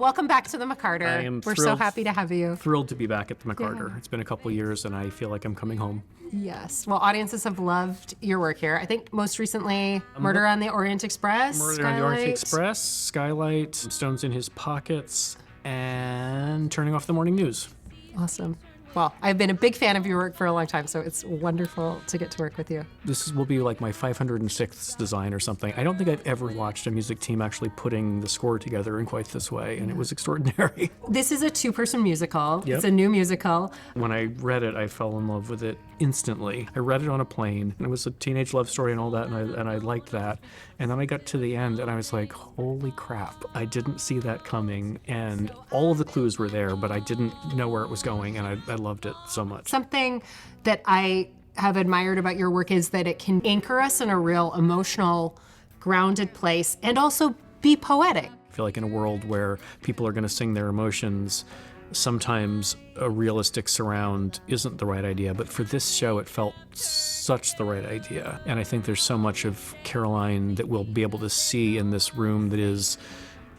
welcome back to the McCarter. I am We're so happy to have you. Thrilled to be back at the McCarter. Yeah. It's been a couple years, and I feel like I'm coming home. Yes. Well, audiences have loved your work here. I think most recently, Murder on the Orient Express, Murder on the Orient Express, Skylight, Stones in His Pockets, and Turning Off the Morning News. Awesome. Well, I've been a big fan of your work for a long time, so it's wonderful to get to work with you. This will be like my 506th design or something. I don't think I've ever watched a music team actually putting the score together in quite this way, and it was extraordinary. This is a two-person musical. Yep. It's a new musical. When I read it, I fell in love with it instantly. I read it on a plane, and it was a teenage love story and all that, and I liked that. And then I got to the end, and I was like, holy crap, I didn't see that coming. And all of the clues were there, but I didn't know where it was going, and I loved it so much. Something that I have admired about your work is that it can anchor us in a real emotional, grounded place and also be poetic. I feel like in a world where people are going to sing their emotions, sometimes a realistic surround isn't the right idea, but for this show it felt such the right idea. And I think there's so much of Caroline that we'll be able to see in this room that is,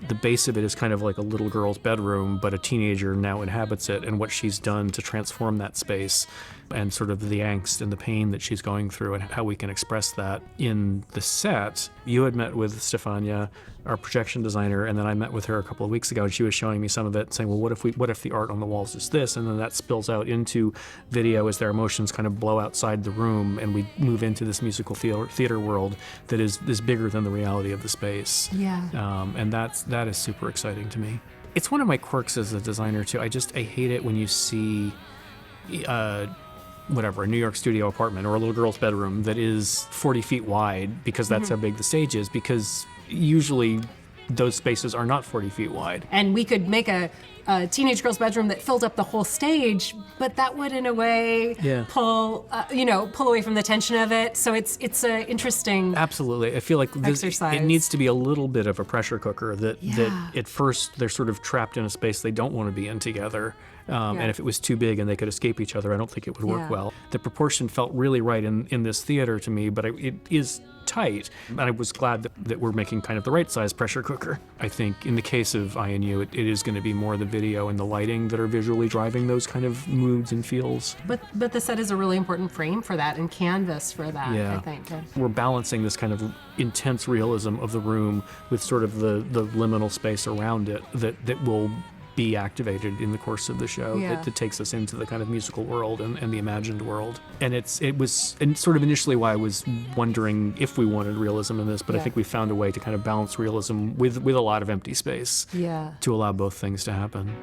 the base of it is kind of like a little girl's bedroom, but a teenager now inhabits it, and what she's done to transform that space and sort of the angst and the pain that she's going through and how we can express that in the set. You had met with Stefania, our projection designer, and then I met with her a couple of weeks ago, and she was showing me some of it, saying, well, what if the art on the walls is this? And then that spills out into video as their emotions kind of blow outside the room, and we move into this musical theater world that is bigger than the reality of the space. Yeah. And that is super exciting to me. It's one of my quirks as a designer too. I hate it when you see a New York studio apartment or a little girl's bedroom that is 40 feet wide, because that's how big the stage is, because usually those spaces are not 40 feet wide. And we could make a teenage girl's bedroom that filled up the whole stage, but that would in a way pull away from the tension of it. So it's a interesting Absolutely. I feel like exercise. It needs to be a little bit of a pressure cooker that at first they're sort of trapped in a space they don't want to be in together. And if it was too big and they could escape each other, I don't think it would work well. The proportion felt really right in this theater to me, but it is tight. And I was glad that we're making kind of the right size pressure cooker. I think in the case of INU, it is going to be more the video and the lighting that are visually driving those kind of moods and feels. But the set is a really important frame for that and canvas for that, I think. We're balancing this kind of intense realism of the room with sort of the liminal space around it that will be activated in the course of the show that takes us into the kind of musical world and the imagined world. And it was sort of initially why I was wondering if we wanted realism in this, but I think we found a way to kind of balance realism with a lot of empty space to allow both things to happen.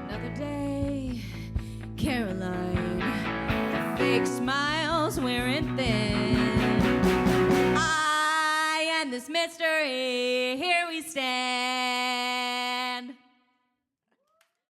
Another day, Caroline, the fake smiles wearing thin. I and this mystery, here we stand.